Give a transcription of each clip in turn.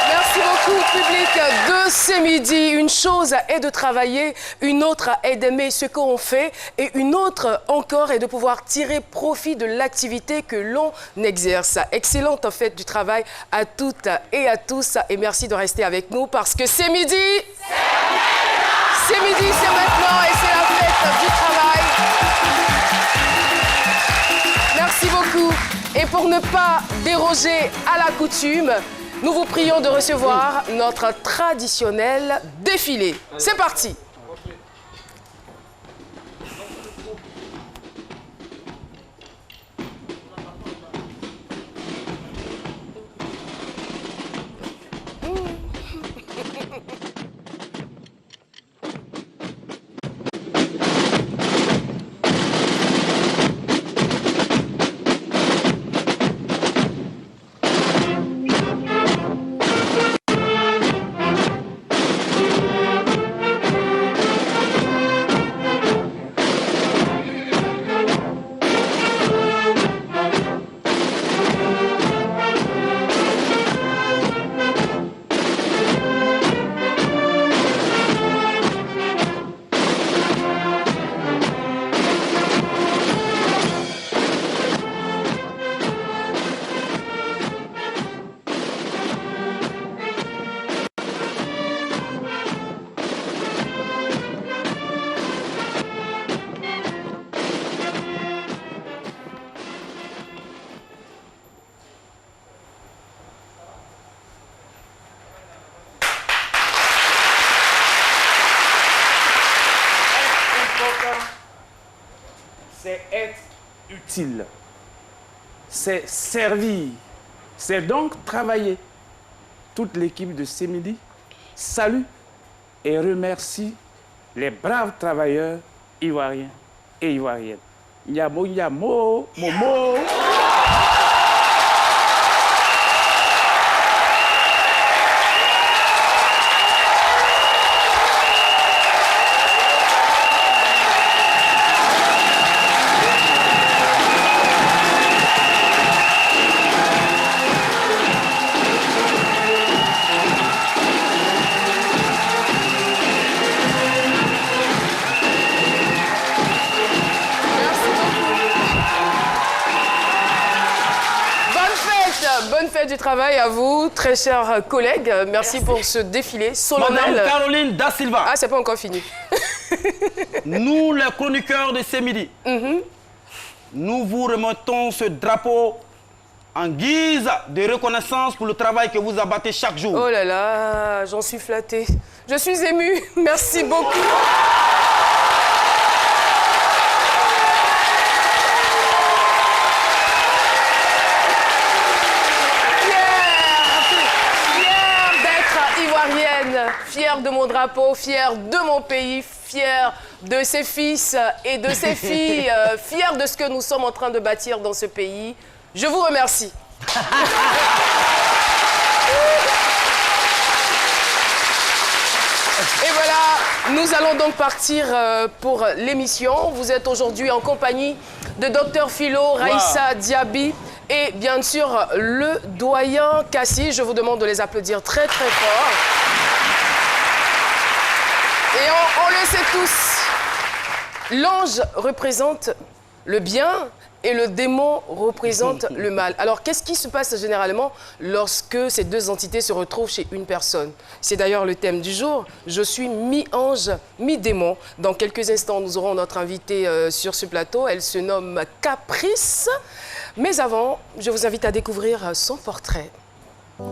Merci beaucoup, public de C'est Midi. Une chose est de travailler, une autre est d'aimer ce qu'on fait et une autre encore est de pouvoir tirer profit de l'activité que l'on exerce. Excellente fête du travail à toutes et à tous et merci de rester avec nous parce que C'est Midi. C'est midi, c'est maintenant et c'est la fête du travail. Merci beaucoup. Et pour ne pas déroger à la coutume, nous vous prions de recevoir notre traditionnel défilé. C'est parti. C'est être utile, c'est servir, c'est donc travailler. Toute l'équipe de C'est Midi salue et remercie les braves travailleurs ivoiriens et ivoiriennes. Yamo, yamo, momo. Bonne fête du travail à vous, très chers collègues. Merci pour ce défilé solennel. Madame Caroline Da Silva. Ah, c'est pas encore fini. Nous, les chroniqueurs de C'est Midi, nous vous remettons ce drapeau en guise de reconnaissance pour le travail que vous abattez chaque jour. Oh là là, j'en suis flattée. Je suis émue. Merci beaucoup. Fière de mon drapeau, fière de mon pays, fière de ses fils et de ses filles, fière de ce que nous sommes en train de bâtir dans ce pays. Je vous remercie. Et voilà, nous allons donc partir pour l'émission. Vous êtes aujourd'hui en compagnie de Dr Philo, Raïssa Diaby et bien sûr le doyen Cassie. Je vous demande de les applaudir très très fort. Et on le sait tous, l'ange représente le bien et le démon représente le mal. Alors, qu'est-ce qui se passe généralement lorsque ces deux entités se retrouvent chez une personne? C'est d'ailleurs le thème du jour. Je suis mi-ange, mi-démon. Dans quelques instants, nous aurons notre invitée sur ce plateau. Elle se nomme Caprice. Mais avant, je vous invite à découvrir son portrait.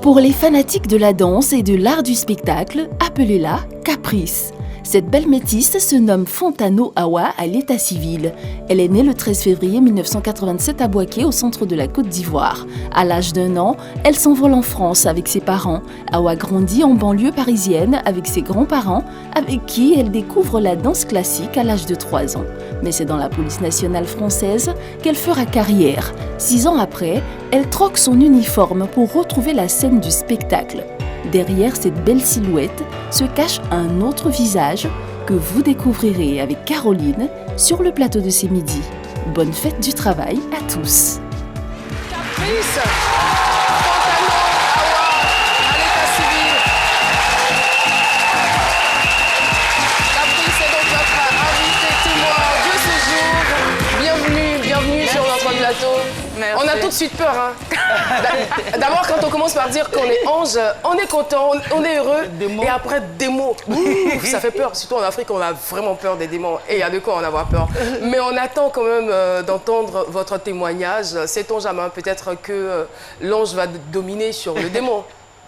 Pour les fanatiques de la danse et de l'art du spectacle, appelez-la Caprice. Cette belle métisse se nomme Fontano Awa à l'état civil. Elle est née le 13 février 1987 à Bouaké, au centre de la Côte d'Ivoire. À l'âge d'1 an, elle s'envole en France avec ses parents. Awa grandit en banlieue parisienne avec ses grands-parents, avec qui elle découvre la danse classique à l'âge de 3 ans. Mais c'est dans la police nationale française qu'elle fera carrière. 6 ans après, elle troque son uniforme pour retrouver la scène du spectacle. Derrière cette belle silhouette se cache un autre visage que vous découvrirez avec Caroline sur le plateau de C'est Midi. Bonne fête du travail à tous. Caprice, Caprice Fontano Awa à l'état civil. Caprice est donc notre invité témoin de ce jour. Bienvenue sur notre plateau. Merci. On a tout de suite peur. Hein. D'abord, quand on commence par dire qu'on est ange, on est content, on est heureux. Et après, démons. Ça fait peur. Surtout en Afrique, on a vraiment peur des démons. Et il y a de quoi en avoir peur. Mais on attend quand même d'entendre votre témoignage. Sait-on jamais peut-être que l'ange va dominer sur le démon,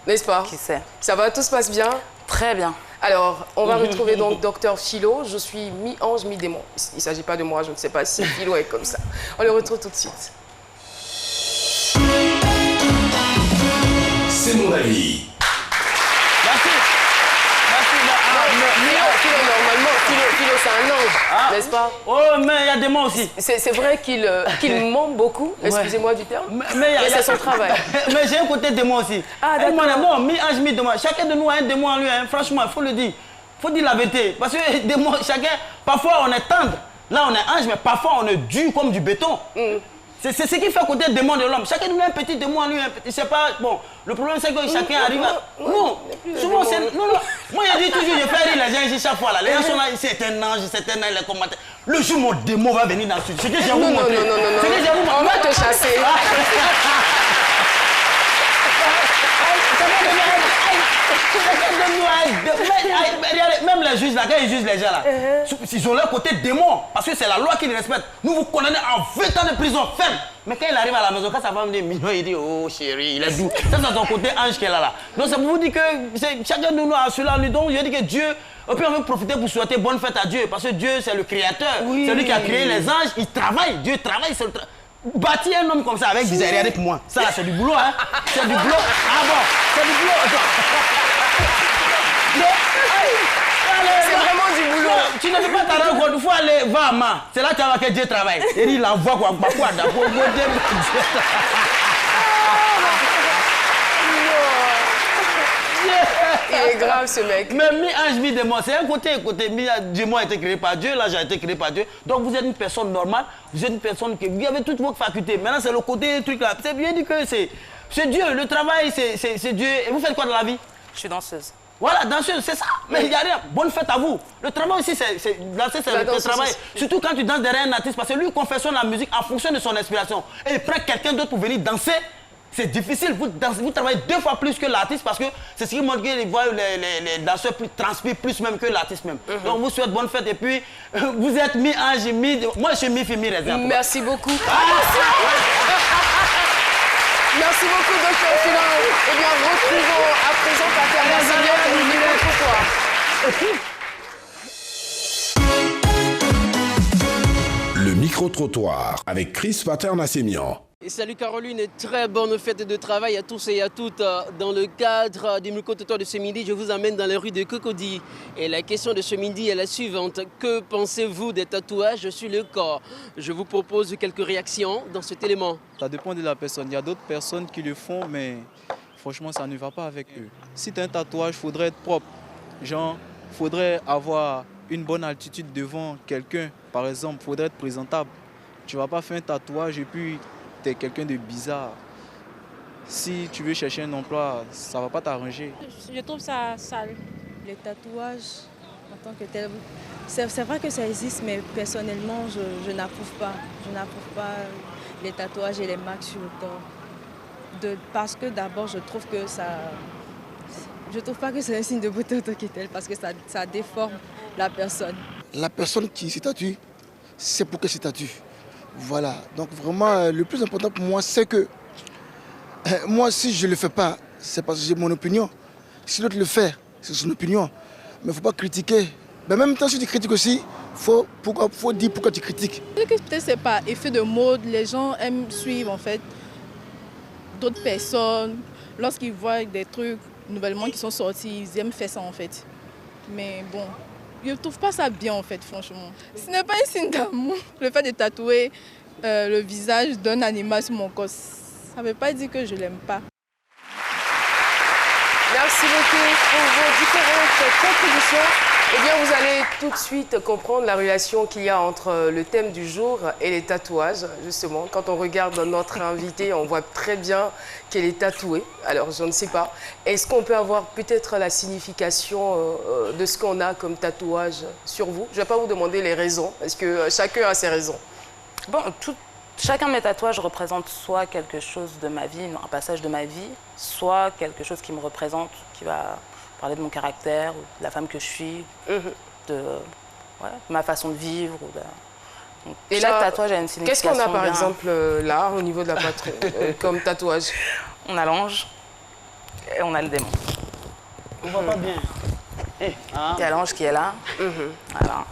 n'est-ce pas? Qui sait? Ça va, tout se passe bien? Très bien. Alors, on va retrouver donc Docteur Philo. Je suis mi-ange, mi-démon. Il ne s'agit pas de moi, je ne sais pas si Philo est comme ça. On le retrouve tout de suite. C'est mon avis. Merci. Philo, normalement, Philo, c'est un ange, n'est-ce pas? Oh, mais il y a des mots aussi. C'est vrai qu'il ment beaucoup, excusez-moi du terme, mais c'est son travail. Mais j'ai un côté démon aussi. Ah, d'accord. Bon, mi-ange, mi-démon. Chacun de nous a un démon en lui, hein. Franchement, il faut le dire. Il faut dire la vérité. Parce que démon, chacun, parfois on est tendre. Là, on est ange, mais parfois on est dur comme du béton. C'est ce qui fait côté démon de l'homme. Chacun de nous a un petit démon en lui. Je sais pas, bon, le problème c'est que chacun arrive à... Non, souvent c'est... Non, moi je dis toujours, je fais rire les gens ici chaque fois là. Les gens sont là, c'est un ange, les commentaires. Le jour mon démon va venir dans ce studio. Ce que j'ai vous montrer. On va te chasser. Même les juges là, quand ils jugent les gens là, ils ont leur côté démon, parce que c'est la loi qui les respecte. Nous vous condamnons à 20 ans de prison ferme. Mais quand il arrive à la maison, quand sa femme dit mignon, il dit oh chérie, il est doux. Ça c'est son côté ange qui est là. Donc c'est pour vous dire que chacun de nous a cela. Donc je dis que Dieu, et puis on veut profiter pour souhaiter bonne fête à Dieu, parce que Dieu c'est le créateur, c'est lui qui a créé les anges, il travaille, Dieu travaille, c'est le travail. Bâtir un homme comme ça avec des arrières pour moi, ça c'est du boulot, hein. C'est du boulot. Ah bon, c'est du boulot. C'est vraiment du boulot. Non, tu ne peux pas t'arrêter encore, il faut aller, va à Ma. C'est là que tu vas voir que Dieu travaille. Et il envoie quoi, d'abord. Il est grave ce mec. Mais mi-ange, mi-démon, c'est un côté. Mi-démon a été créé par Dieu, l'ange a été créé par Dieu. Donc vous êtes une personne normale, vous êtes une personne qui vous avez toutes vos facultés. Maintenant c'est le côté truc là. C'est bien dit que c'est Dieu, le travail c'est Dieu. Et vous faites quoi dans la vie? Je suis danseuse. Voilà, danseuse, c'est ça. Mais il n'y a rien. Bonne fête à vous. Le travail aussi, danser, c'est le travail. Surtout quand tu danses derrière un artiste, parce que lui confectionne la musique en fonction de son inspiration. Et il prend quelqu'un d'autre pour venir danser. C'est difficile. Vous travaillez 2 fois plus que l'artiste parce que c'est ce qui montre que les danseurs transpirent plus même que l'artiste même. Donc vous souhaitez bonne fête et puis vous êtes mi-ange, moi je suis mi-fille, mi-réserve. Merci beaucoup. Merci beaucoup, Docteur Philo. Eh bien, retrouvons à présent Pater Nazilien pour le micro-trottoir. Le micro-trottoir avec Chris Pater-Nassemian. Et salut Caroline, et très bonne fête de travail à tous et à toutes. Dans le cadre du micro-trottoir de ce midi, je vous amène dans les rues de Cocody. Et la question de ce midi est la suivante. Que pensez-vous des tatouages sur le corps? Je vous propose quelques réactions dans cet élément. Ça dépend de la personne. Il y a d'autres personnes qui le font, mais franchement, ça ne va pas avec eux. Si tu as un tatouage, il faudrait être propre. Genre, il faudrait avoir une bonne altitude devant quelqu'un. Par exemple, il faudrait être présentable. Tu ne vas pas faire un tatouage et puis tu es quelqu'un de bizarre. Si tu veux chercher un emploi, ça ne va pas t'arranger. Je trouve ça sale. Les tatouages, en tant que tel, c'est vrai que ça existe, mais personnellement, je n'approuve pas. Je n'approuve pas les tatouages et les marques sur le corps. Parce que d'abord, je trouve que ça... Je trouve pas que c'est un signe de beauté en tant que tel, parce que ça déforme la personne. La personne qui se tatoue, c'est pour qu'elle se tatoue. Voilà. Donc vraiment, le plus important pour moi, c'est que moi, si je ne le fais pas, c'est parce que j'ai mon opinion. Si l'autre le fait, c'est son opinion. Mais il ne faut pas critiquer. Mais même temps, si tu critiques aussi, il faut dire pourquoi tu critiques. Peut-être c'est pas effet de mode, les gens aiment suivre en fait d'autres personnes. Lorsqu'ils voient des trucs nouvellement qui sont sortis, ils aiment faire ça en fait. Mais bon, je ne trouve pas ça bien en fait, franchement. Ce n'est pas un signe d'amour. Le fait de tatouer le visage d'un animal sur mon corps, ça ne veut pas dire que je ne l'aime pas. Merci beaucoup pour vos différentes contributions. Eh bien, vous allez tout de suite comprendre la relation qu'il y a entre le thème du jour et les tatouages. Justement, quand on regarde notre invitée, on voit très bien qu'elle est tatouée. Alors, je ne sais pas. Est-ce qu'on peut avoir peut-être la signification de ce qu'on a comme tatouage sur vous? Je ne vais pas vous demander les raisons, parce que chacun a ses raisons. Bon, chacun de mes tatouages représente soit quelque chose de ma vie, un passage de ma vie, soit quelque chose qui me représente, qui va parler de mon caractère, ou de la femme que je suis, de ma façon de vivre. Donc, et chaque là, tatouage a une signification. Qu'est-ce qu'on a par exemple là, au niveau de la patrie, comme tatouage? On a l'ange et on a le démon. On voit pas bien. Il y a l'ange qui est là, voilà,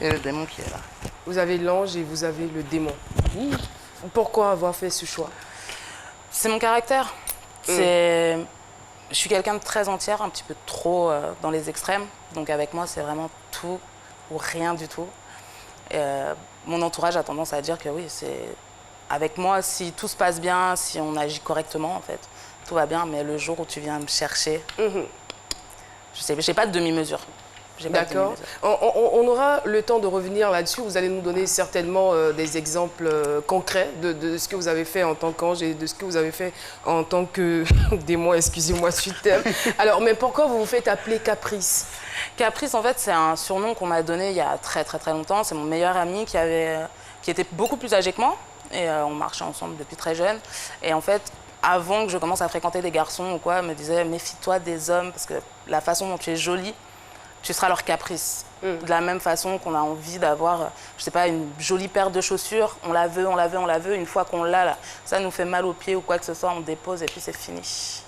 et le démon qui est là. Vous avez l'ange et vous avez le démon. Pourquoi avoir fait ce choix? C'est mon caractère. Je suis quelqu'un de très entière, un petit peu trop dans les extrêmes. Donc avec moi, c'est vraiment tout ou rien du tout. Et, mon entourage a tendance à dire que oui, c'est avec moi, si tout se passe bien, si on agit correctement, en fait, tout va bien. Mais le jour où tu viens me chercher, je sais, j'ai pas de demi-mesure. D'accord. On aura le temps de revenir là-dessus. Vous allez nous donner certainement des exemples concrets de ce que vous avez fait en tant qu'ange et de ce que vous avez fait en tant que démon, excusez-moi, suite. Alors, mais pourquoi vous vous faites appeler Caprice? Caprice, en fait, c'est un surnom qu'on m'a donné il y a très longtemps. C'est mon meilleur ami qui était beaucoup plus âgé que moi. Et on marchait ensemble depuis très jeune. Et en fait, avant que je commence à fréquenter des garçons ou quoi, elle me disait « méfie-toi des hommes parce que la façon dont tu es jolie, tu seras leur caprice. De la même façon qu'on a envie d'avoir, je sais pas, une jolie paire de chaussures, on la veut, une fois qu'on l'a, là, ça nous fait mal aux pieds ou quoi que ce soit, on dépose et puis c'est fini.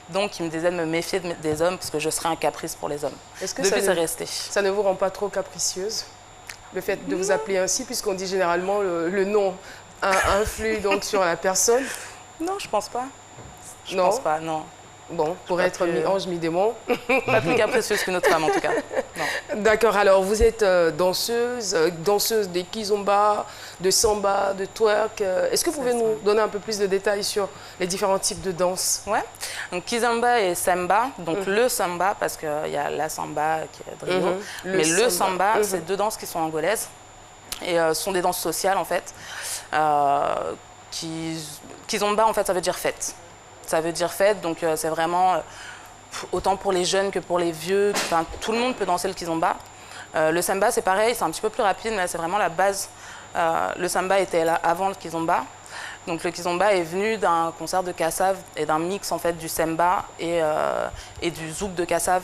Donc il me disait de me méfier des hommes parce que je serais un caprice pour les hommes. Est-ce que depuis, c'est resté. Ça ne vous rend pas trop capricieuse, le fait de vous appeler ainsi, puisqu'on dit généralement le nom influe donc sur la personne? Non, je pense pas. Je pense pas, non. Bon, pour être mi-ange, mi-démon. Pas plus capricieuse qu'une autre femme, en tout cas. D'accord, alors vous êtes danseuse de kizomba, de samba, de twerk. Est-ce que vous pouvez nous donner un peu plus de détails sur les différents types de danse? Ouais, donc kizomba et samba. Donc le samba, parce qu'il y a la samba qui est de Rio. Mais le samba, c'est deux danses qui sont angolaises. Et sont des danses sociales, en fait. Kizomba, en fait, ça veut dire fête. Ça veut dire fête, donc c'est vraiment autant pour les jeunes que pour les vieux. Enfin, tout le monde peut danser le kizomba. Le samba, c'est pareil, c'est un petit peu plus rapide, mais c'est vraiment la base. Le samba était là avant le kizomba. Donc le kizomba est venu d'un concert de Kassav et d'un mix en fait du samba et du zouk de Kassav,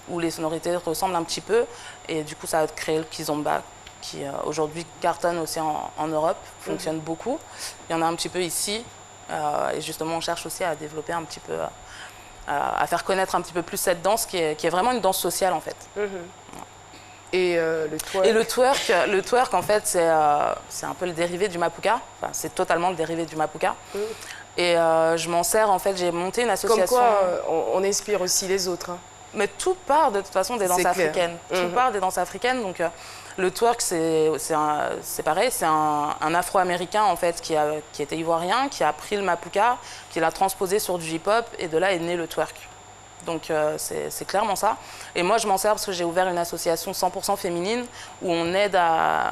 où les sonorités ressemblent un petit peu. Et du coup, ça a créé le kizomba, qui aujourd'hui cartonne aussi en Europe, fonctionne beaucoup. Il y en a un petit peu ici. Et justement, on cherche aussi à développer un petit peu, à faire connaître un petit peu plus cette danse qui est vraiment une danse sociale en fait. Et le twerk? Et le twerk en fait, c'est un peu le dérivé du mapuka. Enfin, c'est totalement le dérivé du mapuka. Et je m'en sers en fait, j'ai monté une association. Comme quoi, on inspire aussi les autres. Hein. Mais tout part de toute façon des danses africaines. Tout part des danses africaines. Donc le twerk, c'est pareil, c'est un Afro-Américain en fait qui était ivoirien, qui a pris le mapuka, qui l'a transposé sur du hip-hop et de là est né le twerk. Donc c'est clairement ça. Et moi je m'en sers parce que j'ai ouvert une association 100% féminine où on aide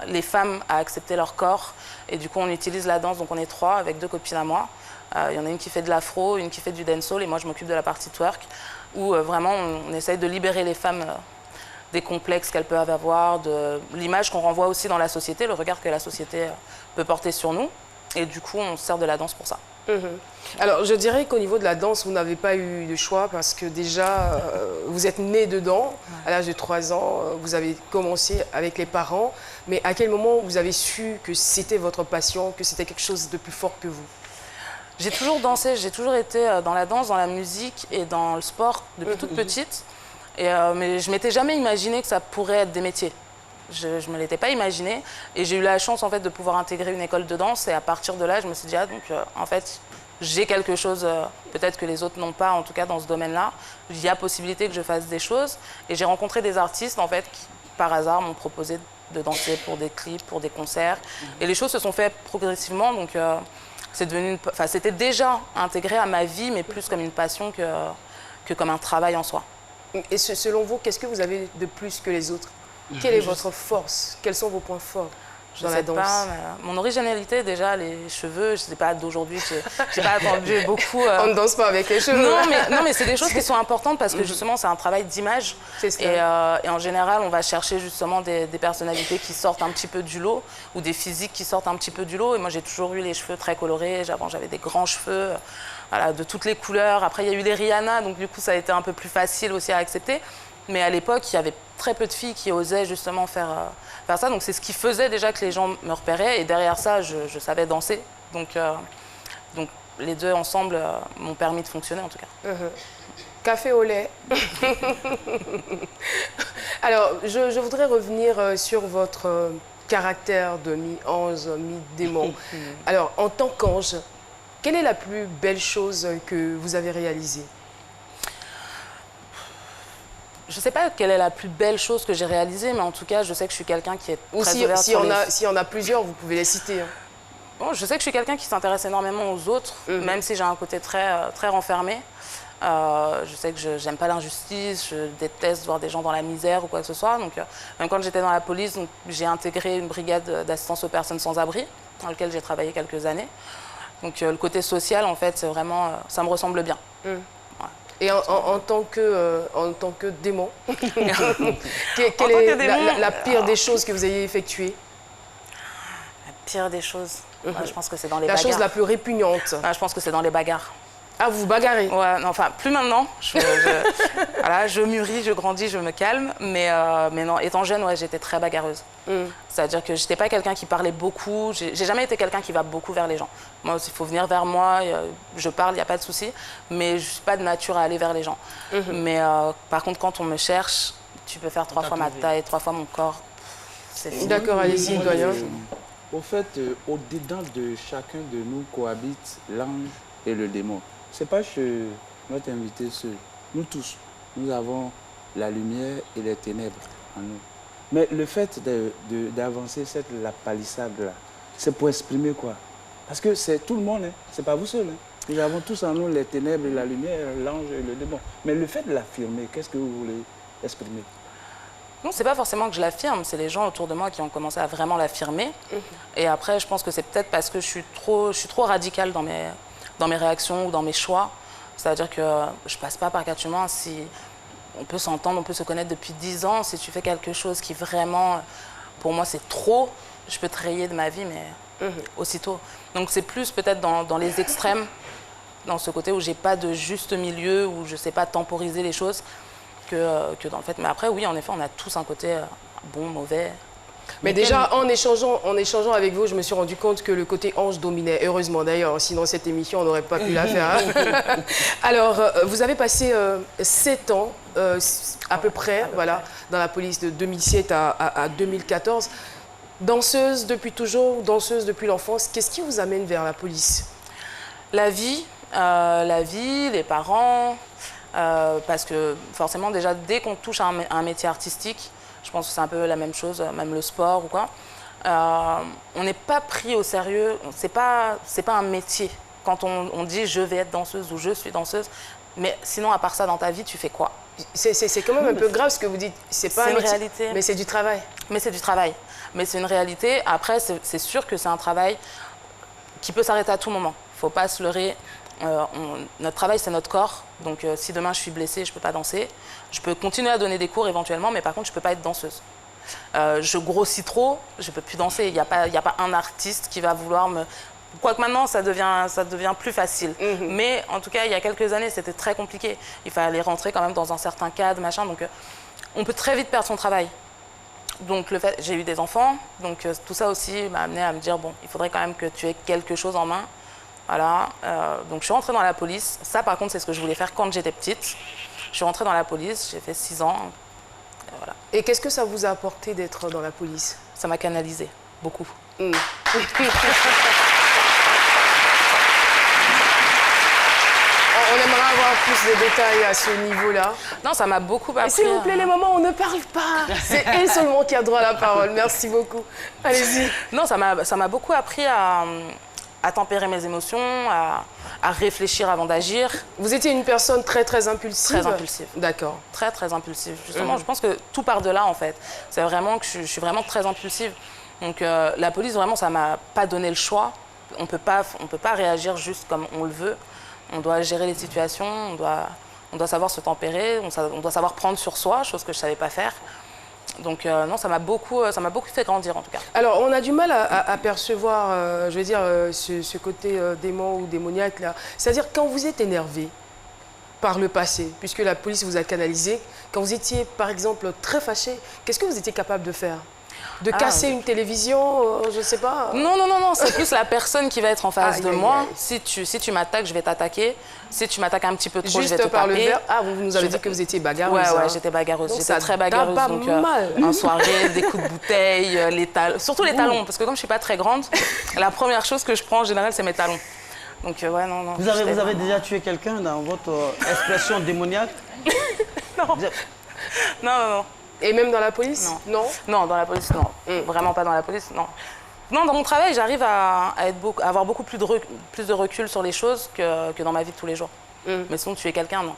les femmes à accepter leur corps. Et du coup on utilise la danse, donc on est 3 avec 2 copines à moi. Il y en a une qui fait de l'afro, une qui fait du dancehall et moi je m'occupe de la partie twerk. Où vraiment on essaye de libérer les femmes des complexes qu'elles peuvent avoir, de l'image qu'on renvoie aussi dans la société, le regard que la société peut porter sur nous. Et du coup, on se sert de la danse pour ça. Alors, je dirais qu'au niveau de la danse, vous n'avez pas eu de choix parce que déjà, vous êtes né dedans. À l'âge de 3 ans, vous avez commencé avec les parents. Mais à quel moment vous avez su que c'était votre passion, que c'était quelque chose de plus fort que vous? J'ai toujours dansé, j'ai toujours été dans la danse, dans la musique et dans le sport depuis toute petite. Mais je ne m'étais jamais imaginé que ça pourrait être des métiers. Je ne me l'étais pas imaginé. Et j'ai eu la chance en fait, de pouvoir intégrer une école de danse. Et à partir de là, je me suis dit, ah, donc en fait, j'ai quelque chose, peut-être que les autres n'ont pas, en tout cas dans ce domaine-là. Il y a possibilité que je fasse des choses. Et j'ai rencontré des artistes en fait, qui, par hasard, m'ont proposé de danser pour des clips, pour des concerts. Et les choses se sont faites progressivement. Donc, c'était déjà intégré à ma vie, mais plus comme une passion que comme un travail en soi. Et selon vous, qu'est-ce que vous avez de plus que les autres? Quelle est votre force? Quels sont vos points forts dans la danse? Pas, mon originalité, déjà, les cheveux, je sais pas d'aujourd'hui, j'ai pas attendu beaucoup. On ne danse pas avec les cheveux. Non, mais c'est des choses qui sont importantes parce que justement, c'est un travail d'image. Et en général, on va chercher justement des personnalités qui sortent un petit peu du lot ou des physiques qui sortent un petit peu du lot. Et moi, j'ai toujours eu les cheveux très colorés. Avant, j'avais des grands cheveux, voilà, de toutes les couleurs. Après, il y a eu les Rihanna, donc du coup, ça a été un peu plus facile aussi à accepter. Mais à l'époque, il y avait très peu de filles qui osaient justement faire ça. Donc c'est ce qui faisait déjà que les gens me repéraient. Et derrière ça, je savais danser. Donc les deux ensemble m'ont permis de fonctionner en tout cas. Café au lait. Alors, je voudrais revenir sur votre caractère de mi-ange, mi-démon. Alors, en tant qu'ange, quelle est la plus belle chose que vous avez réalisée? Je ne sais pas quelle est la plus belle chose que j'ai réalisée, mais en tout cas, je sais que je suis quelqu'un qui est très ouvert sur les... S'il y en a plusieurs, vous pouvez les citer. Hein. Bon, je sais que je suis quelqu'un qui s'intéresse énormément aux autres, même si j'ai un côté très renfermé. Je sais que je n'aime pas l'injustice, je déteste voir des gens dans la misère ou quoi que ce soit. Donc, même quand j'étais dans la police, j'ai intégré une brigade d'assistance aux personnes sans abri, dans laquelle j'ai travaillé quelques années. Donc, le côté social, en fait, c'est vraiment, ça me ressemble bien. Et en tant que démon, quelle est la pire des choses que vous ayez effectuées? La pire des choses, je pense que c'est dans les bagarres. La chose la plus répugnante? Je pense que c'est dans les bagarres. Ah, vous bagarrez? Ouais, non, enfin, plus maintenant. Voilà, je mûris, je grandis, je me calme. Mais non, étant jeune, ouais, j'étais très bagarreuse. C'est-à-dire que je n'étais pas quelqu'un qui parlait beaucoup. J'ai jamais été quelqu'un qui va beaucoup vers les gens. Moi, il faut venir vers moi, je parle, il n'y a pas de souci. Mais je ne suis pas de nature à aller vers les gens. Mais par contre, quand on me cherche, tu peux faire 3 fois ma taille, 3 fois mon corps. C'est fini. D'accord, allez-y, doyen. Au fait, au-dedans de chacun de nous cohabite l'ange et le démon. Ce n'est pas chez notre invité seul. Nous tous, nous avons la lumière et les ténèbres en nous. Mais le fait d'avancer la palissade-là, c'est pour exprimer quoi? Parce que c'est tout le monde, hein. Ce n'est pas vous seul. Hein. Nous avons tous en nous les ténèbres et la lumière, l'ange et le démon. Mais le fait de l'affirmer, qu'est-ce que vous voulez exprimer? Non, c'est pas forcément que je l'affirme, c'est les gens autour de moi qui ont commencé à vraiment l'affirmer. Et après, je pense que c'est peut-être parce que je suis trop radicale dans mes réactions ou dans mes choix. C'est-à-dire que je passe pas par quatre humains. Si on peut s'entendre, on peut se connaître depuis 10 ans. Si tu fais quelque chose qui vraiment, pour moi, c'est trop, je peux te rayer de ma vie, mais aussitôt. Donc c'est plus peut-être dans les extrêmes, dans ce côté où j'ai pas de juste milieu, où je sais pas temporiser les choses, que dans le fait. Mais après, oui, en effet, on a tous un côté bon, mauvais. Mais déjà, en échangeant avec vous, je me suis rendu compte que le côté ange dominait. Heureusement d'ailleurs, sinon cette émission, on n'aurait pas pu la faire. Hein. Alors, vous avez passé 7 ans à peu près, voilà, dans la police de 2007 à 2014. Danseuse depuis toujours, danseuse depuis l'enfance. Qu'est-ce qui vous amène vers la police? La vie, les parents, parce que forcément, déjà, dès qu'on touche à un métier artistique, je pense que c'est un peu la même chose, même le sport ou quoi. On n'est pas pris au sérieux, c'est pas un métier. Quand on dit je vais être danseuse ou je suis danseuse, mais sinon à part ça dans ta vie, tu fais quoi? C'est quand même un peu grave ce que vous dites. C'est pas un métier, réalité. Mais c'est du travail. Mais c'est du travail. Mais c'est une réalité. Après, c'est sûr que c'est un travail qui peut s'arrêter à tout moment. Il ne faut pas se leurrer. Notre travail, c'est notre corps. Donc, si demain je suis blessée, je ne peux pas danser. Je peux continuer à donner des cours éventuellement, mais par contre, je ne peux pas être danseuse. Je grossis trop, je ne peux plus danser. Il n'y a pas un artiste qui va vouloir me... Quoique maintenant, ça devient plus facile. Mais en tout cas, il y a quelques années, c'était très compliqué. Il fallait rentrer quand même dans un certain cadre, machin. Donc, on peut très vite perdre son travail. Donc, j'ai eu des enfants. Donc, tout ça aussi m'a amené à me dire, bon, il faudrait quand même que tu aies quelque chose en main. Voilà, donc je suis rentrée dans la police. Ça, par contre, c'est ce que je voulais faire quand j'étais petite. Je suis rentrée dans la police, j'ai fait 6 ans. Voilà. Et qu'est-ce que ça vous a apporté d'être dans la police? Ça m'a canalisée, beaucoup. On aimerait avoir plus de détails à ce niveau-là. Non, ça m'a beaucoup appris. S'il vous plaît, les mamans, on ne parle pas. C'est elle seulement qui a droit à la parole. Merci beaucoup. Allez-y. Non, ça m'a beaucoup appris à à tempérer mes émotions, à réfléchir avant d'agir. Vous étiez une personne très, très impulsive? Très impulsive. D'accord. Très, très impulsive. Justement, je pense que tout part de là, en fait. C'est vraiment que je suis vraiment très impulsive. Donc, la police, vraiment, ça m'a pas donné le choix. On peut pas réagir juste comme on le veut. On doit gérer les situations, on doit savoir se tempérer, on doit savoir prendre sur soi, chose que je savais pas faire. Donc non, ça m'a beaucoup fait grandir en tout cas. Alors on a du mal à percevoir, je veux dire, ce côté démon ou démoniaque là. C'est-à-dire quand vous êtes énervé par le passé, puisque la police vous a canalisé, quand vous étiez par exemple très fâché, qu'est-ce que vous étiez capable de faire? De casser une télévision, je ne sais pas. Non, c'est plus la personne qui va être en face de moi. Si tu m'attaques, je vais t'attaquer. Si tu m'attaques un petit peu trop, je vais te taper. Le verre. Ah, vous nous avez dit que vous étiez bagarreuse. Ouais, j'étais bagarreuse. J'étais très bagarreuse. Donc, en soirée, des coups de bouteille, les talons. Surtout les talons, parce que comme je ne suis pas très grande, la première chose que je prends en général, c'est mes talons. Donc, ouais, non. Vous avez déjà tué quelqu'un dans votre expression démoniaque? Non. Et même dans la police? Non. Non, dans la police, non. Vraiment pas dans la police, non. Non, dans mon travail, j'arrive à avoir beaucoup plus de recul sur les choses que dans ma vie de tous les jours. Mais sinon, tuer quelqu'un, non.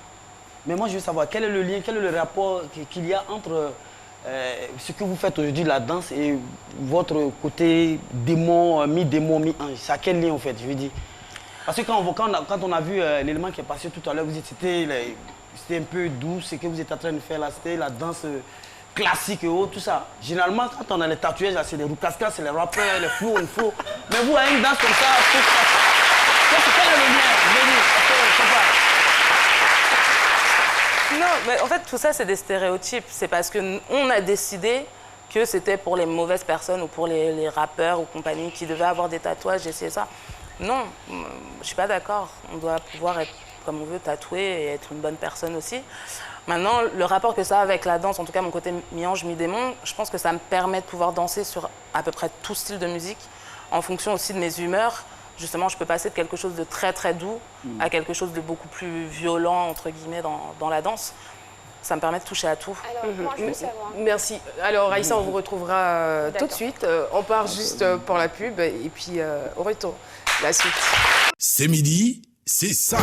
Mais moi, je veux savoir, quel est le lien, quel est le rapport qu'il y a entre ce que vous faites aujourd'hui, la danse, et votre côté démon, mi-démon, mi-ange? C'est à quel lien, en fait, je veux dire? Parce que quand on a vu l'élément qui est passé tout à l'heure, vous dites c'était un peu doux, ce que vous êtes en train de faire là, c'était la danse classique et autres, tout ça. Généralement, quand on a les tatouages, c'est les roucascas, c'est les rappeurs, les flots, il faut. Mais vous, à une danse comme ça, quel est le lien? Non, mais en fait, tout ça, c'est des stéréotypes. C'est parce qu'on a décidé que c'était pour les mauvaises personnes ou pour les rappeurs ou compagnie qui devaient avoir des tatouages et c'est ça. Non, je suis pas d'accord. On doit pouvoir être comme on veut, tatouer et être une bonne personne aussi. Maintenant, le rapport que ça a avec la danse, en tout cas mon côté mi-ange, mi-démon, je pense que ça me permet de pouvoir danser sur à peu près tout style de musique, en fonction aussi de mes humeurs. Justement, je peux passer de quelque chose de très très doux à quelque chose de beaucoup plus violent, entre guillemets, dans la danse. Ça me permet de toucher à tout. Alors, moi, je veux savoir. Merci. Alors, Raïssa, on vous retrouvera tout de suite. On part juste pour la pub et puis on retourne. La suite. C'est midi, c'est ça.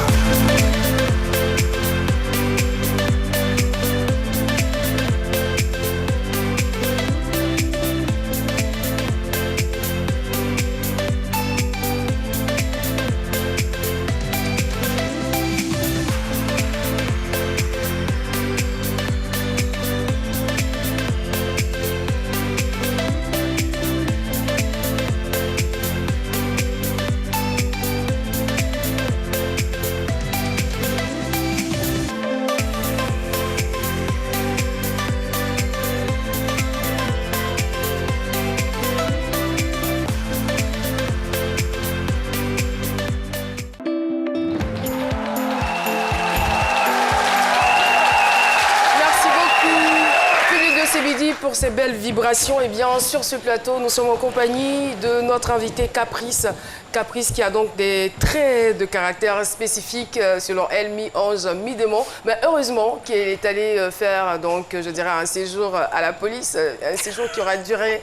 Pour ces belles vibrations, et bien sur ce plateau, nous sommes en compagnie de notre invité Caprice. Caprice qui a donc des traits de caractère spécifiques selon elle, mi-ange, mi-démon. Mais heureusement qu'elle est allée faire, donc, je dirais, un séjour à la police, un séjour qui aura duré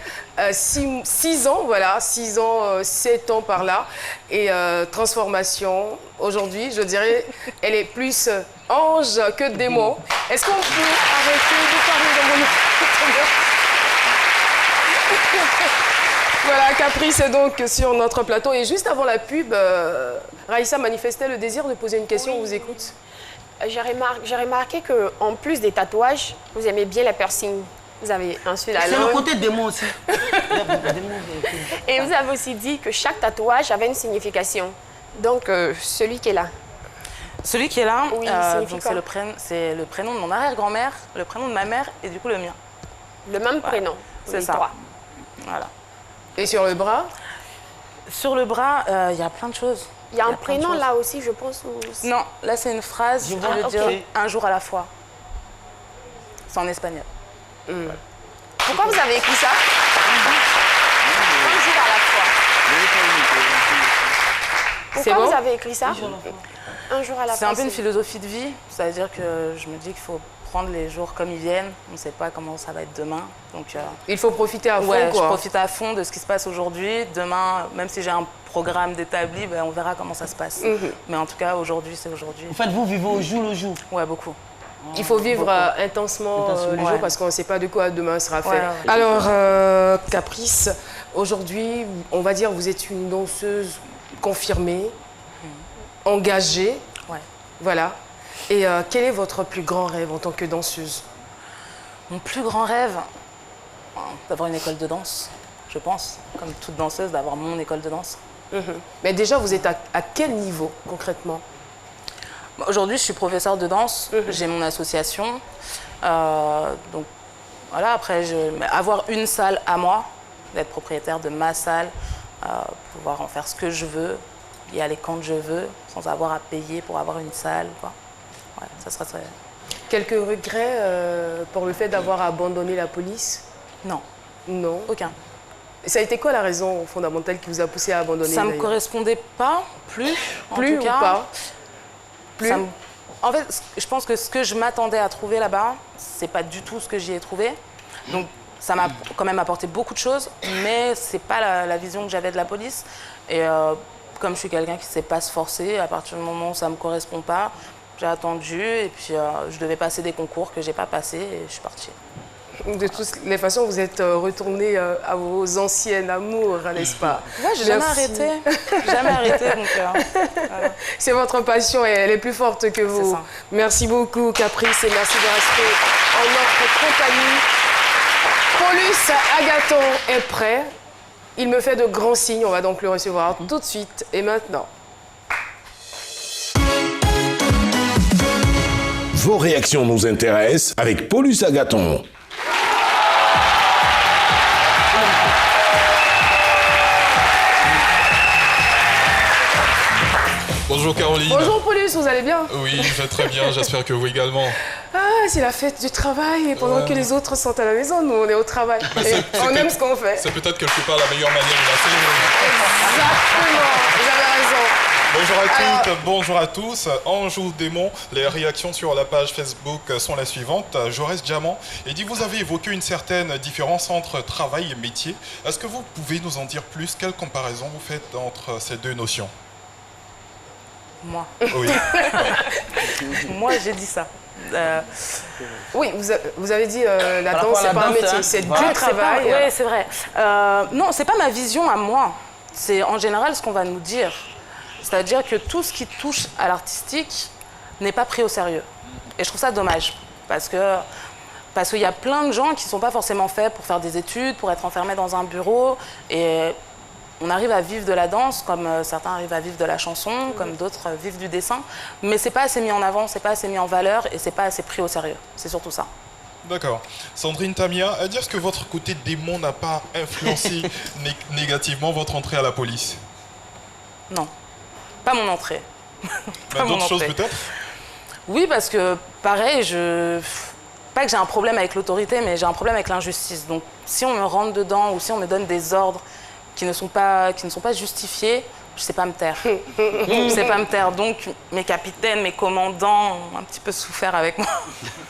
6 ans, voilà, 6 ans, 7 ans par là. Et transformation, aujourd'hui, je dirais, elle est plus ange que démon. Est-ce qu'on peut arrêter de parler dans mon... Voilà, Caprice est donc sur notre plateau. Et juste avant la pub, Raïssa manifestait le désir de poser une question. On vous écoute. J'ai remarqué qu'en plus des tatouages, vous aimez bien les piercings. Vous avez ensuite la langue. C'est le côté démon aussi. Et vous avez aussi dit que chaque tatouage avait une signification. Donc, celui qui est là. Celui qui est là, oui, c'est le prénom de mon arrière-grand-mère, le prénom de ma mère et du coup le mien. Le même prénom. C'est ça. Trois. Voilà. Et sur le bras? Sur le bras, il y a plein de choses. Il y a un prénom là aussi, je pense. Ou... Non, là c'est une phrase qui veut dire un jour à la fois. C'est en espagnol. Pourquoi vous avez écrit ça? Un jour à la fois. Pourquoi vous avez écrit ça? Un jour à la fois. C'est un peu une philosophie de vie. C'est-à-dire que je me dis qu'il faut prendre les jours comme ils viennent. On ne sait pas comment ça va être demain. Donc, il faut profiter à fond, ouais, quoi. Je profite à fond de ce qui se passe aujourd'hui. Demain, même si j'ai un programme d'établi, ben, on verra comment ça se passe. Mais en tout cas, aujourd'hui, c'est aujourd'hui. En fait, vous vivez au jour le jour? Ouais, beaucoup. Il faut vivre intensement le jour parce qu'on ne sait pas de quoi demain sera fait. Ouais. Alors, Caprice, aujourd'hui, on va dire vous êtes une danseuse confirmée, engagée. Ouais. Voilà. Et quel est votre plus grand rêve en tant que danseuse? Mon plus grand rêve, d'avoir une école de danse, je pense. Comme toute danseuse, d'avoir mon école de danse. Mais déjà, vous êtes à quel niveau concrètement? Aujourd'hui, je suis professeure de danse, j'ai mon association. Donc voilà, après, avoir une salle à moi, d'être propriétaire de ma salle, pouvoir en faire ce que je veux, y aller quand je veux, sans avoir à payer pour avoir une salle, quoi. Ouais, ça serait très... Quelques regrets pour le fait d'avoir abandonné la police? Non. Non? Aucun. Et ça a été quoi la raison fondamentale qui vous a poussé à abandonner? Ça ne me correspondait pas, plus en tout cas. Ou pas? Plus. En fait, je pense que ce que je m'attendais à trouver là-bas, c'est pas du tout ce que j'y ai trouvé. Donc, ça m'a quand même apporté beaucoup de choses, mais c'est pas la vision que j'avais de la police. Et comme je suis quelqu'un qui ne sait pas se forcer, à partir du moment où ça me correspond pas, j'ai attendu et puis je devais passer des concours que j'ai pas passé et je suis partie. De toutes les façons, vous êtes retourné à vos anciennes amours, n'est-ce pas? Ouais, j'ai jamais arrêté. Jamais arrêté, donc voilà. C'est votre passion et elle est plus forte que vous. Ça. Merci beaucoup, Caprice, et merci de rester en notre compagnie. Paulus Agathon est prêt. Il me fait de grands signes. On va donc le recevoir tout de suite et maintenant. Vos réactions nous intéressent avec Paulus Agathon. Bonjour Caroline. Bonjour Paulus, vous allez bien? Oui, je vais très bien, j'espère que vous également. Ah, c'est la fête du travail et pendant que les autres sont à la maison, nous on est au travail. Et on aime ce qu'on fait. C'est peut-être quelque part la meilleure manière de la célébrer. Exactement, vous avez raison. Bonjour à toutes, bonjour à tous. Ange ou démon, les réactions sur la page Facebook sont les suivantes. Jaurès Diamant et dit vous avez évoqué une certaine différence entre travail et métier. Est-ce que vous pouvez nous en dire plus? Quelle comparaison vous faites entre ces deux notions? Moi. Oui. Moi, j'ai dit ça. Oui, vous avez dit la danse, c'est pas un métier, c'est du travail. Oui, c'est vrai. Non, c'est pas ma vision à moi. C'est en général ce qu'on va nous dire. C'est-à-dire que tout ce qui touche à l'artistique n'est pas pris au sérieux. Et je trouve ça dommage. Parce qu'il y a plein de gens qui ne sont pas forcément faits pour faire des études, pour être enfermés dans un bureau. Et on arrive à vivre de la danse, comme certains arrivent à vivre de la chanson, comme d'autres vivent du dessin. Mais ce n'est pas assez mis en avant, ce n'est pas assez mis en valeur et ce n'est pas assez pris au sérieux. C'est surtout ça. D'accord. Sandrine Tamia, est-ce que votre côté démon n'a pas influencé négativement votre entrée à la police? Non. Pas mon entrée. D'autres choses peut-être? Oui, parce que pareil, pas que j'ai un problème avec l'autorité, mais j'ai un problème avec l'injustice. Donc si on me rentre dedans ou si on me donne des ordres qui ne sont pas justifiés, je ne sais pas me taire. Je ne sais pas me taire. Donc mes capitaines, mes commandants ont un petit peu souffert avec moi.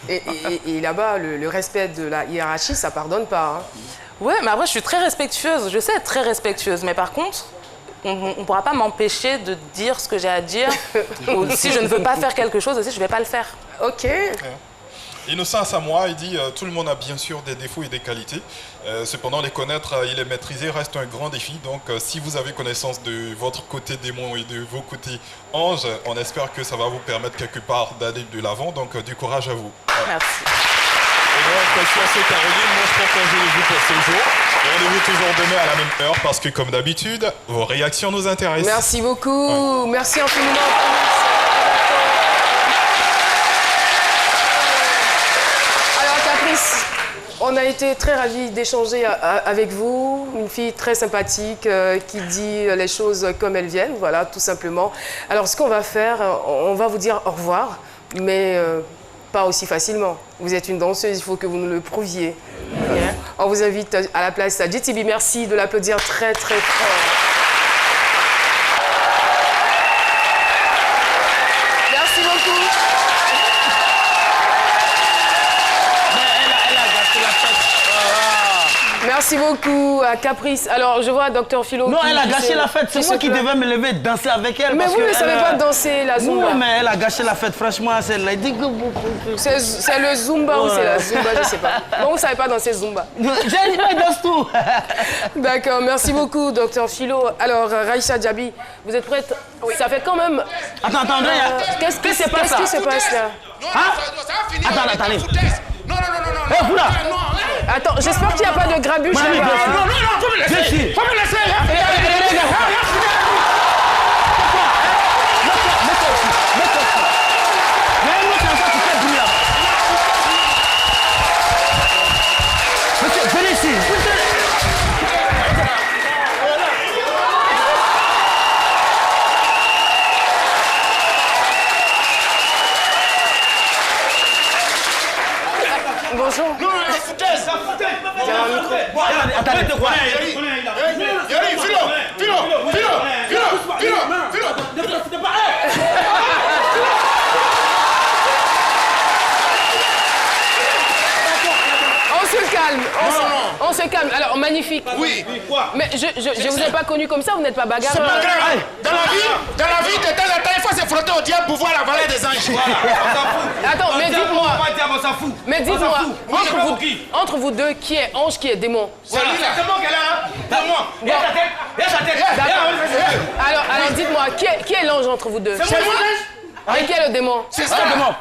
Et là-bas, le respect de la hiérarchie, ça ne pardonne pas. Hein. Oui, mais après, je suis très respectueuse. Je sais être très respectueuse. Mais par contre, on ne pourra pas m'empêcher de dire ce que j'ai à dire. Ou si je ne veux pas faire quelque chose aussi, je ne vais pas le faire. Ok. Innocent Samoa, il dit tout le monde a bien sûr des défauts et des qualités. Cependant, les connaître et les maîtriser reste un grand défi. Donc, si vous avez connaissance de votre côté démon et de vos côtés anges, on espère que ça va vous permettre quelque part d'aller de l'avant. Donc, du courage à vous. Merci. Et donc, sur ce, Caroline, moi je propose rendez-vous pour ce jour. Rendez-vous toujours demain à la même heure parce que, comme d'habitude, vos réactions nous intéressent. Merci beaucoup. Ouais. Merci infiniment. Alors, Caprice, on a été très ravis d'échanger avec vous. Une fille très sympathique qui dit les choses comme elles viennent, voilà, tout simplement. Alors, ce qu'on va faire, on va vous dire au revoir, mais pas aussi facilement. Vous êtes une danseuse, il faut que vous nous le prouviez. Okay. On vous invite à la place à JTB. Merci de l'applaudir très très fort. Merci beaucoup. Mais elle a gâché la fête. Merci. Merci beaucoup à Caprice. Alors, je vois Dr Philo. Non, elle a gâché la fête. C'est moi qui devais me lever et danser avec elle. Mais vous ne savez pas danser la Zumba. Non, mais elle a gâché la fête. Franchement, c'est la dit. C'est le Zumba ou c'est la Zumba, je ne sais pas. Bon, vous ne savez pas danser Zumba. J'ai dit, elle danse tout. D'accord, merci beaucoup, Dr Philo. Alors, Raïssa Diaby, vous êtes prête? Oui. Ça fait quand même... Attends, André. Qu'est-ce qui se passe là? Attendez. Non. Attends, j'espère qu'il n'y a pas de grabuge là-bas. Non, faut me laisser. Faut me laisser. Monsieur, venez ici. Bonjour. Non, la foutaise. Attendez, Yari, Philo. On se calme. Alors, magnifique. Oui. Mais je ne vous ai pas connu comme ça, vous n'êtes pas bagarreur. C'est pas grave. Dans la vie, de temps en temps, il faut se frotter au diable pour voir la vallée des anges. Attends, mais dites-moi. On s'en fout. Mais dites-moi, entre vous deux, qui est ange, qui est démon? C'est moi qu'elle a. C'est moi. Bon. Alors dites-moi, qui est l'ange entre vous deux? C'est moi. Et qui est le démon? C'est ça. Le démon.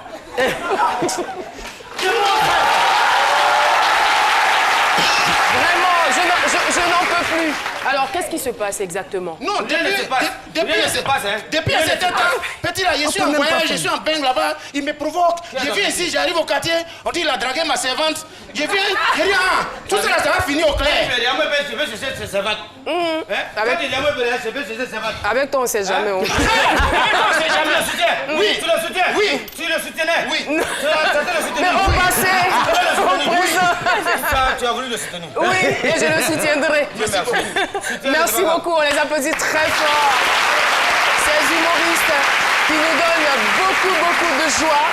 Vraiment, je n'en peux plus. Alors, qu'est-ce qui se passe exactement? Non, depuis un certain temps, petit là, je suis en voyage, je suis en bain là-bas, il me provoque. Je viens ici, j'arrive au quartier, on dit il a dragué ma servante. Je viens, tout ça là, ça va finir au clair. Avec toi, on ne sait jamais. On sait jamais. Oui. Tu le soutiens? Oui. Tu le soutenais? Oui. Mais au passé, au présent. Tu as voulu le soutenir? Oui, et je le soutiendrai. Merci beaucoup, on les applaudit très fort. Ces humoristes qui nous donnent beaucoup de joie.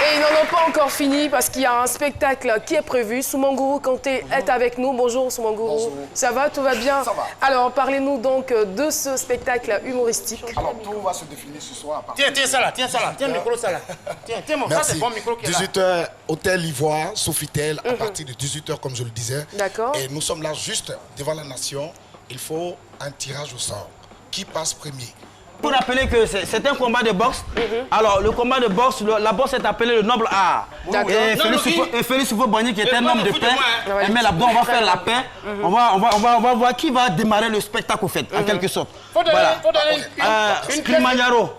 Et ils n'en ont pas encore fini parce qu'il y a un spectacle qui est prévu. Soumangourou Kanté est avec nous. Bonjour Soumangourou. Bonjour. Ça va, tout va bien? Ça va. Alors, parlez-nous donc de ce spectacle humoristique. Alors, tout va se définir ce soir. Tiens ça là. Tiens le micro ça là. Tiens mon, ça c'est bon micro qui est là. 18h, Hôtel Ivoire, Sofitel, à partir de 18h, comme je le disais. D'accord. Et nous sommes là juste devant la nation. Il faut un tirage au sort. Qui passe premier? Pour rappeler que c'est un combat de boxe. Alors, le combat de boxe, la boxe est appelée le noble art. Et Félix Houphouët-Boigny, qui est un homme de paix, mais là-dedans, on va faire la paix. On va voir qui va démarrer le spectacle, au fait, en quelque sorte. Faut donner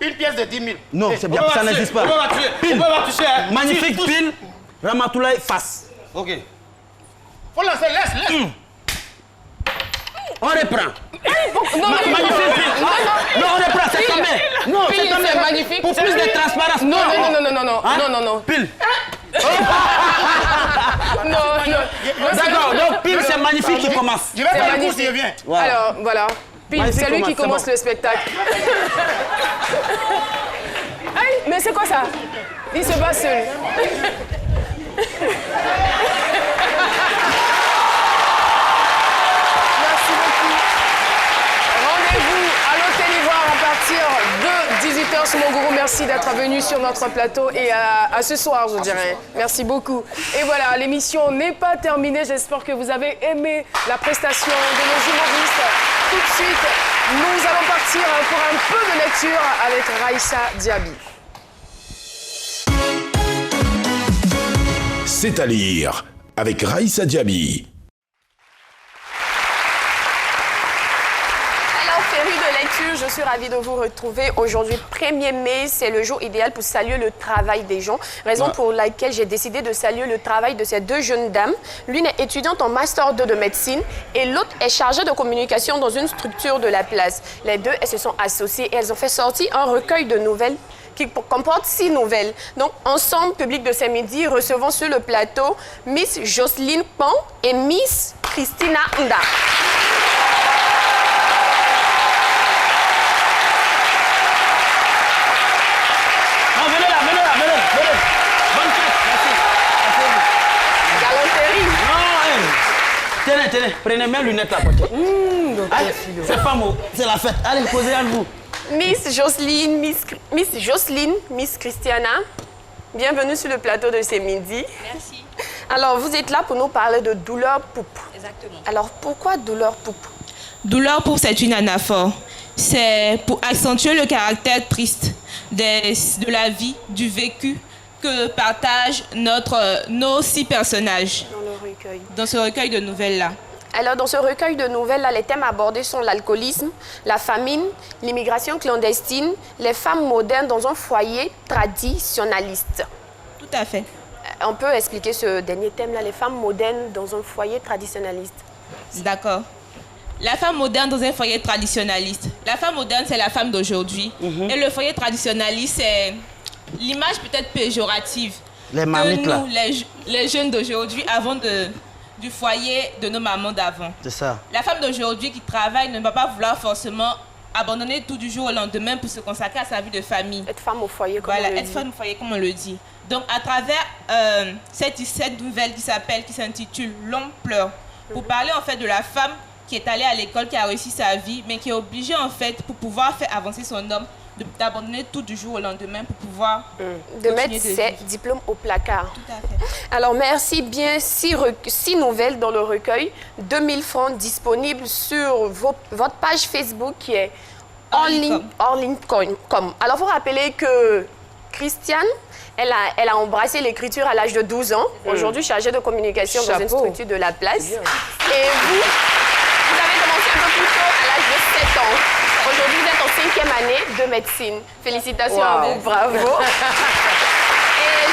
une pièce de 10 000. Non, c'est bien, ça n'existe pas. Pile. Magnifique pile, Ramatoulaye face. Ok. Faut lancer, laisse. On reprend. Non, on reprend, c'est tombé. Non, c'est tombé. Magnifique. Pour plus de transparence. Non. Pile. Non. D'accord, donc pile, c'est magnifique qui commence. Je vais faire une course, je viens. Alors, voilà. Pile, c'est lui qui commence le spectacle. Mais c'est quoi ça? Il se bat seul. De 18h, Soumangourou, merci d'être venu sur notre plateau et à ce soir, je dirais. Merci beaucoup. Et voilà, l'émission n'est pas terminée. J'espère que vous avez aimé la prestation de nos humoristes. Tout de suite, nous allons partir pour un peu de lecture avec Raïssa Diaby. C'est à lire avec Raïssa Diaby. Je suis ravie de vous retrouver. Aujourd'hui, 1er mai, c'est le jour idéal pour saluer le travail des gens. Raison pour laquelle j'ai décidé de saluer le travail de ces deux jeunes dames. L'une est étudiante en Master 2 de médecine et l'autre est chargée de communication dans une structure de la place. Les deux, elles se sont associées et elles ont fait sortir un recueil de nouvelles qui comporte 6 nouvelles. Donc, ensemble, public de ce midi, recevons sur le plateau Miss Jocelyne Pan et Miss Christina Nda. Tenez. prenez mes lunettes là. C'est pas moi, c'est la fête. Allez, posez à vous. Miss Jocelyne, Miss Christiana, bienvenue sur le plateau de ce midi. Merci. Alors, vous êtes là pour nous parler de douleur poupe. Exactement. Alors, pourquoi douleur poupe? Douleur poupe, c'est une anaphore. C'est pour accentuer le caractère triste de la vie, du vécu que partagent nos 6 personnages. Dans le recueil. Dans ce recueil de nouvelles-là. Alors, dans ce recueil de nouvelles-là, les thèmes abordés sont l'alcoolisme, la famine, l'immigration clandestine, les femmes modernes dans un foyer traditionnaliste. Tout à fait. On peut expliquer ce dernier thème-là, les femmes modernes dans un foyer traditionnaliste. D'accord. La femme moderne dans un foyer traditionnaliste. La femme moderne, c'est la femme d'aujourd'hui. Et le foyer traditionnaliste, c'est l'image peut-être péjorative les mamites, que nous, là. les jeunes d'aujourd'hui, avons du foyer de nos mamans d'avant. C'est ça. La femme d'aujourd'hui qui travaille ne va pas vouloir forcément abandonner tout du jour au lendemain pour se consacrer à sa vie de famille. Être femme au foyer, comme on le dit. Être femme au foyer, comme on le dit. Donc, à travers cette nouvelle qui s'intitule « L'homme pleure », pour parler en fait de la femme qui est allée à l'école, qui a réussi sa vie, mais qui est obligée en fait, pour pouvoir faire avancer son homme, d'abandonner tout du jour au lendemain pour pouvoir de mettre ses diplômes au placard. Tout à fait. Alors, merci bien. 6 nouvelles dans le recueil, 2000 francs disponibles sur votre page Facebook qui est orline.com. Alors, il faut rappeler que Christiane, elle a embrassé l'écriture à l'âge de 12 ans, aujourd'hui chargée de communication dans une structure de la place. Et vous avez commencé un peu plus tôt à l'âge de 7 ans. Aujourd'hui, vous êtes en 5e année de médecine. Félicitations à vous, bravo. Et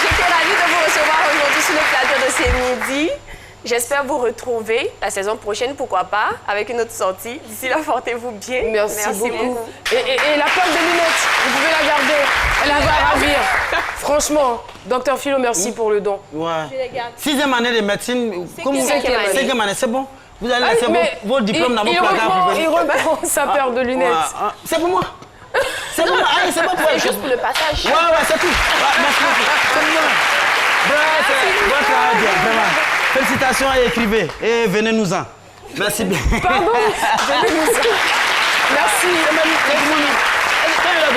j'étais ravie de vous recevoir aujourd'hui sur le plateau de ce midi. J'espère vous retrouver la saison prochaine, pourquoi pas, avec une autre sortie. D'ici là, portez-vous bien. Merci beaucoup. Et la paire de lunettes, vous pouvez la garder. Elle va ravir. Franchement, Dr Philo, merci pour le don. Ouais. 6e année de médecine. 5e année, c'est bon. Vous allez laisser vos diplômes dans vos placards. Il reprend sa paire de lunettes. Ouais. C'est pour moi. C'est pour moi. Allez, c'est bon pour elle. C'est juste pour le passage. Ouais, c'est tout. Merci beaucoup. C'est bon. Votre travail, vraiment. Félicitations et écrivez. Et venez-nous-en. Merci bien. Pardon. Venez-nous-en. Merci.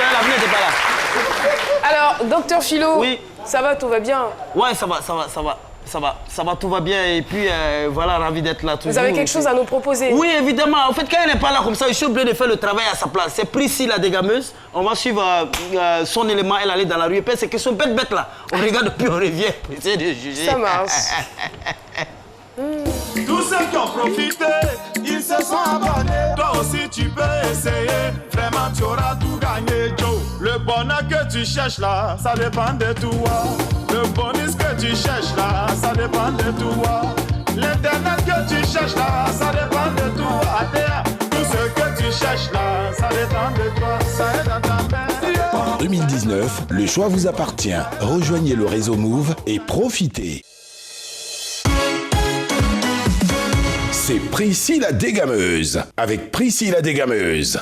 L'avenir n'était pas là. Alors, Dr Philo, oui. Ça va, tout va bien? Ouais, ça va, tout va bien. Et puis, voilà, ravi d'être là toujours. Vous avez quelque chose à nous proposer? Oui, évidemment. En fait, quand elle n'est pas là comme ça, je suis obligé de faire le travail à sa place. C'est Priscille, la dégameuse. On va suivre son élément. Elle allait dans la rue. Et puis, c'est question bête là. On regarde puis on revient pour essayer de juger. Ça marche. Tous ceux qui ont profité, ils se sont abonnés. Toi aussi tu peux essayer, vraiment tu auras tout gagné, Joe. Le bonheur que tu cherches là, ça dépend de toi. Le bonus que tu cherches là, ça dépend de toi. L'internet que tu cherches là, ça dépend de toi. Tout ce que tu cherches là, ça dépend de toi. Ça est dans ta main. En 2019, le choix vous appartient. Rejoignez le réseau Move et profitez. C'est Priscille la dégameuse, avec Priscille la dégameuse.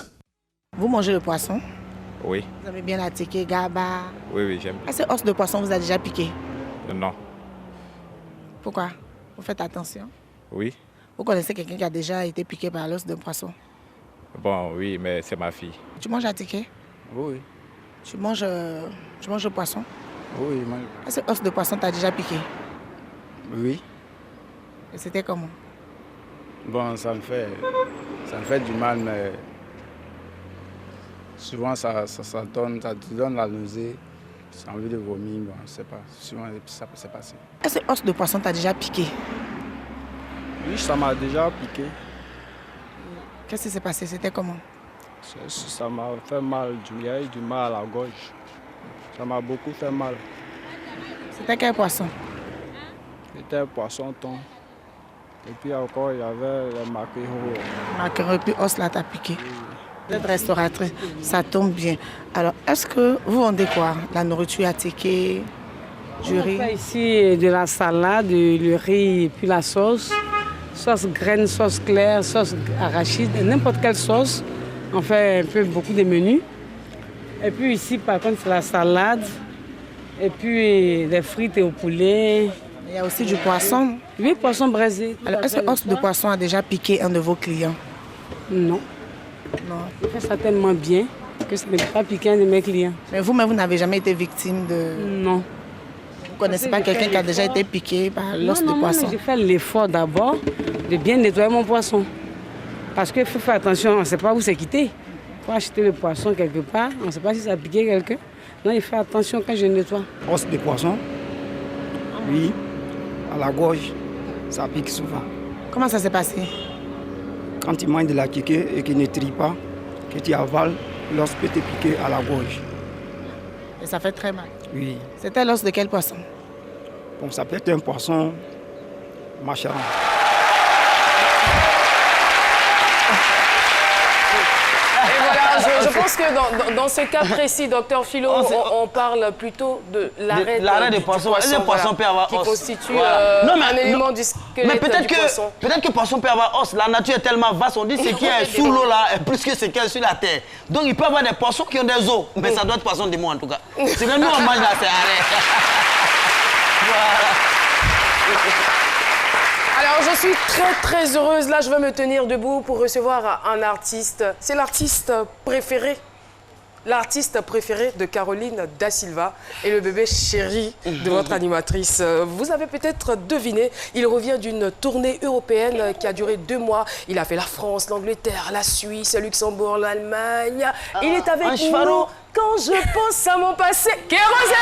Vous mangez le poisson? Oui. Vous avez bien la tiquée, gaba? Oui, j'aime. Ces os de poisson vous a déjà piqué? Non. Pourquoi? Vous faites attention? Oui. Vous connaissez quelqu'un qui a déjà été piqué par l'os de poisson? Bon, oui, mais c'est ma fille. Tu manges la tiquée? Oui. Tu manges le poisson? Oui, moi. Ces os de poisson t'a déjà piqué? Oui. Et c'était comment? Bon, ça me fait du mal, mais souvent ça te donne la nausée, j'ai envie de vomir, bon, je sais pas, souvent ça peut se passer. Est-ce que os de poisson t'a déjà piqué? Oui, ça m'a déjà piqué. Qu'est-ce qui s'est passé? C'était comment? Ça m'a fait mal, il y a eu du mal à la gorge. Ça m'a beaucoup fait mal. C'était quel poisson? C'était un poisson thon. Et puis encore, il y avait les maquereaux. Maquereaux, et puis os là t'a piqué. Vous êtes restauratrice, ça tombe bien. Alors, est-ce que vous vendez quoi? La nourriture à tiquer, du riz? On fait ici de la salade, le riz et puis la sauce. Sauce graine, sauce claire, sauce arachide, n'importe quelle sauce. On fait un peu beaucoup de menus. Et puis ici, par contre, c'est la salade. Et puis des frites au poulet. Il y a aussi du poisson. Oui, poisson braisé. Alors, est-ce que os de poisson a déjà piqué un de vos clients? Non. Non. Il fait ça tellement bien que ça ne peut pas piquer un de mes clients. Mais vous-même, vous n'avez jamais été victime de... Non. Vous ne connaissez pas quelqu'un qui a déjà été piqué par l'os de poisson? Non, j'ai fait l'effort d'abord de bien nettoyer mon poisson. Parce qu'il faut faire attention, on ne sait pas où c'est quitté. Il faut acheter le poisson quelque part, on ne sait pas si ça a piqué quelqu'un. Non, il faut attention quand je nettoie. Os de poisson, oui, à la gorge, ça pique souvent. Comment ça s'est passé? Quand tu manges de la kéké et qu'il ne trie pas, que tu avales, l'os peut te piquer à la gorge. Et ça fait très mal? Oui. C'était l'os de quel poisson? Bon, ça peut être un poisson macharon. Et voilà, je pense que dans ce cas précis, docteur Philo, on parle plutôt de l'arrêt des poissons. Poisson, Le poisson peut avoir qui os. constitue un élément du squelette mais peut-être du poisson. Peut-être que le poisson peut avoir os. La nature est tellement vaste, on dit ce qui est sous l'eau là est plus que ce qui est sur la terre. Donc il peut y avoir des poissons qui ont des os, mais ça doit être poisson de moi en tout cas. C'est que nous on mange là, c'est arrêt. Alors, je suis très heureuse. Là, je vais me tenir debout pour recevoir un artiste. C'est l'artiste préféré. L'artiste préféré de Caroline Da Silva et le bébé chéri de votre animatrice. Vous avez peut-être deviné, il revient d'une tournée européenne qui a duré 2 mois. Il a fait la France, l'Angleterre, la Suisse, le Luxembourg, l'Allemagne. Il est avec nous quand je pense à mon passé. Kérosène!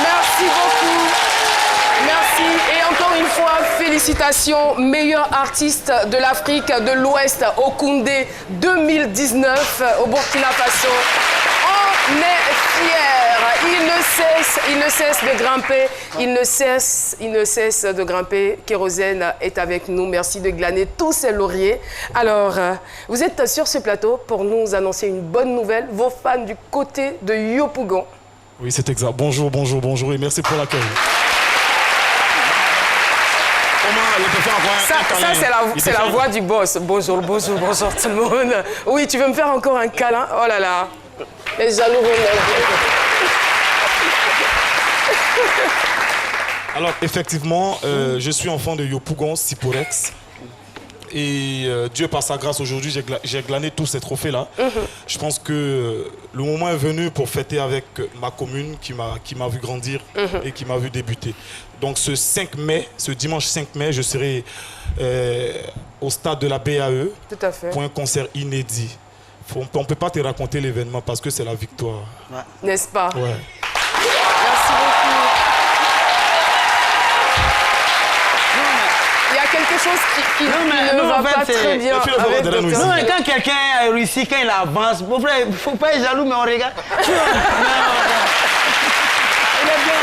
Merci beaucoup. Merci. Et encore une fois, félicitations. Meilleur artiste de l'Afrique de l'Ouest au Koundé 2019 au Burkina Faso. On est fiers. Il ne cesse de grimper. Il ne cesse de grimper. Kérosène est avec nous. Merci de glaner tous ces lauriers. Alors, vous êtes sur ce plateau pour nous annoncer une bonne nouvelle. Vos fans du côté de Yopougon. Oui, c'est exact. Bonjour et merci pour l'accueil. Ça c'est la voix du boss. Bonjour tout le monde. Oui, tu veux me faire encore un câlin? Oh là là. Les jaloux vont Alors, effectivement, je suis enfant de Yopougon, Siporex. Et Dieu, par sa grâce, aujourd'hui, j'ai glané tous ces trophées-là. Je pense que le moment est venu pour fêter avec ma commune qui m'a vu grandir et qui m'a vu débuter. Donc ce dimanche 5 mai, je serai au stade de la BAE pour un concert inédit. On ne peut pas te raconter l'événement parce que c'est la victoire. Ouais. N'est-ce pas? Ouais. Merci beaucoup. Il y a quelque chose qui ne va pas très bien avec Dr. Non, mais quand quelqu'un a réussi, quand il avance, mon frère, il ne faut pas être jaloux, mais on regarde. Il est bien.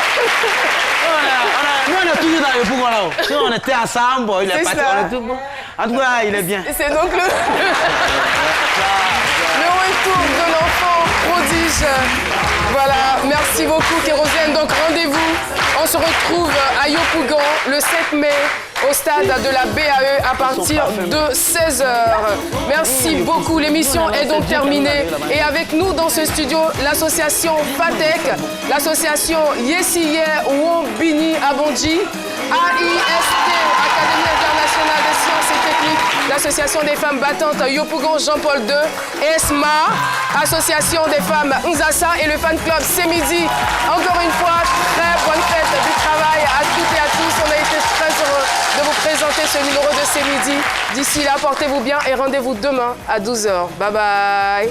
Nous, on est toujours dans le Yopougon là-haut. Si on était ensemble, il est parti, on est tout bon. En tout cas, il est bien. C'est donc le retour de l'enfant prodige. Voilà, merci beaucoup Kérosène. Donc rendez-vous, on se retrouve à Yopougon le 7 mai au stade de la BAE à partir de 16h. Merci beaucoup. L'émission est donc terminée. Et avec nous dans ce studio, l'association FATEC, l'association Yesiye Wombini Abondji, AIST, Académie internationale des sciences et techniques, l'association des femmes battantes Yopougon Jean-Paul II, ESMA, association des femmes Nzassa et le fan club C'est Midi. Encore une fois, très bonne fête du travail à toutes et à tous. On a été très heureux de vous présenter ce numéro de C'est Midi. D'ici là, portez-vous bien et rendez-vous demain à 12h. Bye bye.